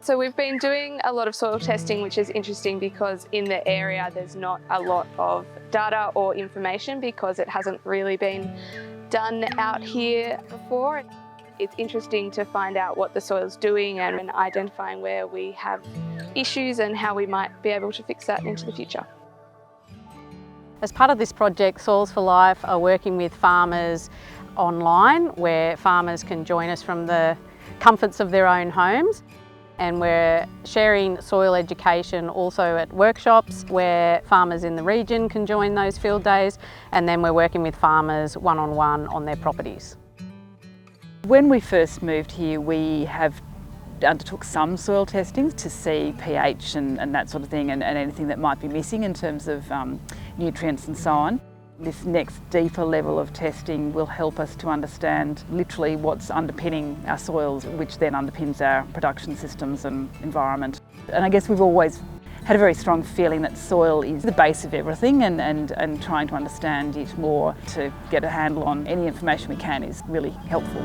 So we've been doing a lot of soil testing, which is interesting because in the area there's not a lot of data or information because it hasn't really been done out here before. It's interesting to find out what the soil's doing and identifying where we have issues and how we might be able to fix that into the future. As part of this project, Soils for Life are working with farmers online, where farmers can join us from the comforts of their own homes. And we're sharing soil education also at workshops where farmers in the region can join those field days, and then we're working with farmers one-on-one on their properties. When we first moved here, we have undertook some soil testing to see pH and that sort of thing, and anything that might be missing in terms of nutrients and so on. This next deeper level of testing will help us to understand literally what's underpinning our soils, which then underpins our production systems and environment. And I guess we've always had a very strong feeling that soil is the base of everything, and trying to understand it more to get a handle on any information we can is really helpful.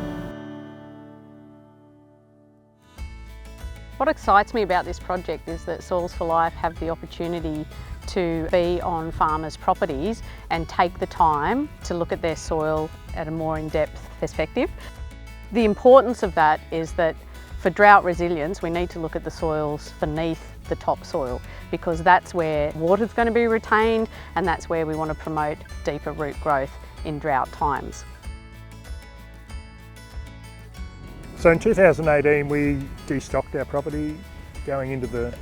What excites me about this project is that Soils for Life have the opportunity to be on farmers' properties and take the time to look at their soil at a more in-depth perspective. The importance of that is that for drought resilience, we need to look at the soils beneath the topsoil, because that's where water's going to be retained, and that's where we want to promote deeper root growth in drought times. So in 2018 we destocked our property going into the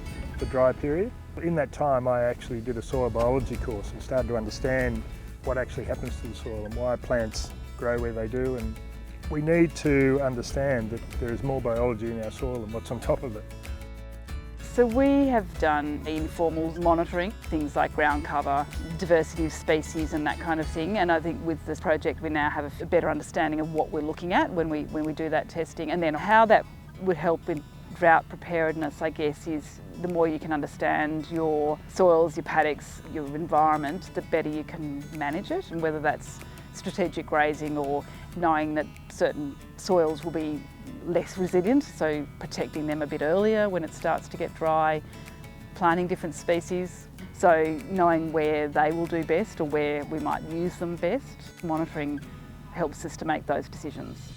dry period. In that time I actually did a soil biology course and started to understand what actually happens to the soil and why plants grow where they do, and we need to understand that there is more biology in our soil than what's on top of it. So we have done informal monitoring, things like ground cover, diversity of species and that kind of thing, and I think with this project we now have a better understanding of what we're looking at when we do that testing, and then how that would help with drought preparedness, I guess, is the more you can understand your soils, your paddocks, your environment, the better you can manage it, and whether that's strategic grazing or knowing that certain soils will be less resilient, so protecting them a bit earlier when it starts to get dry, planting different species, so knowing where they will do best or where we might use them best. Monitoring helps us to make those decisions.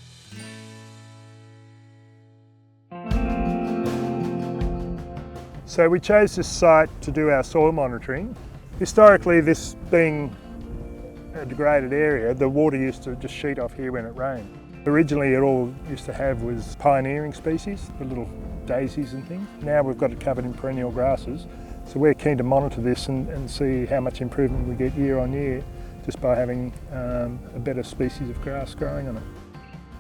So we chose this site to do our soil monitoring. Historically, this being a degraded area, the water used to just sheet off here when it rained. Originally it all used to have was pioneering species, the little daisies and things. Now we've got it covered in perennial grasses, so we're keen to monitor this and see how much improvement we get year on year just by having a better species of grass growing on it.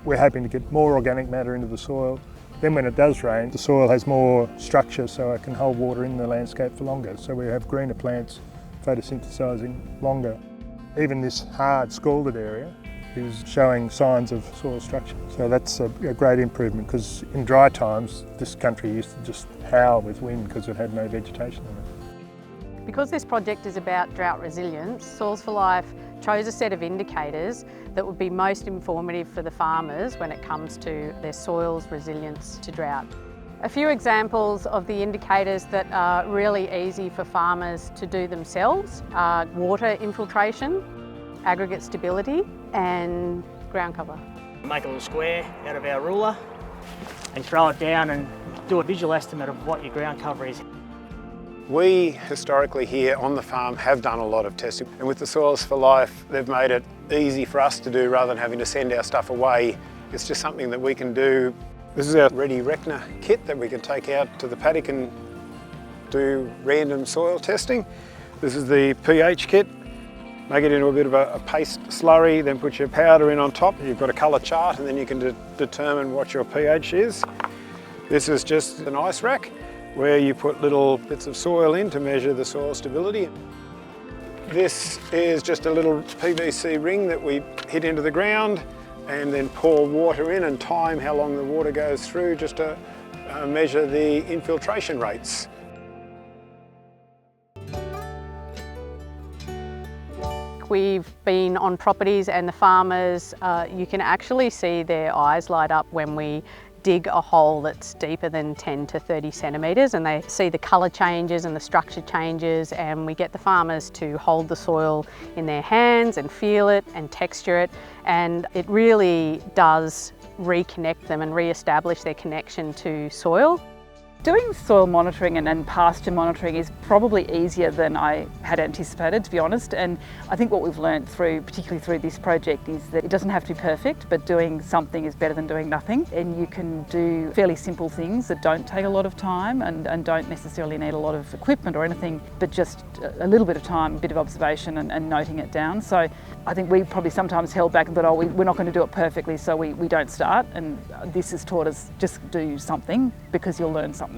We're hoping to get more organic matter into the soil. Then when it does rain, the soil has more structure so it can hold water in the landscape for longer, so we have greener plants photosynthesising longer. Even this hard scalded area is showing signs of soil structure. So that's a great improvement, because in dry times this country used to just howl with wind because it had no vegetation in it. Because this project is about drought resilience, Soils for Life chose a set of indicators that would be most informative for the farmers when it comes to their soil's resilience to drought. A few examples of the indicators that are really easy for farmers to do themselves are water infiltration, aggregate stability and ground cover. Make a little square out of our ruler and throw it down and do a visual estimate of what your ground cover is. We historically here on the farm have done a lot of testing, and with the Soils for Life they've made it easy for us to do rather than having to send our stuff away. It's just something that we can do. This is our Ready Reckoner kit that we can take out to the paddock and do random soil testing. This is the pH kit. Make it into a bit of a paste slurry, then put your powder in on top. You've got a colour chart and then you can determine what your pH is. This is just an ice rack where you put little bits of soil in to measure the soil stability. This is just a little PVC ring that we hit into the ground and then pour water in and time how long the water goes through just to measure the infiltration rates. We've been on properties and the farmers, you can actually see their eyes light up when we dig a hole that's deeper than 10 to 30 centimetres, and they see the colour changes and the structure changes, and we get the farmers to hold the soil in their hands and feel it and texture it, and it really does reconnect them and re-establish their connection to soil. Doing soil monitoring and pasture monitoring is probably easier than I had anticipated, to be honest, and I think what we've learned particularly through this project, is that it doesn't have to be perfect, but doing something is better than doing nothing, and you can do fairly simple things that don't take a lot of time and don't necessarily need a lot of equipment or anything, but just a little bit of time, a bit of observation and noting it down. So I think we probably sometimes held back and thought, oh, we're not going to do it perfectly, so we don't start, and this has taught us just do something because you'll learn something.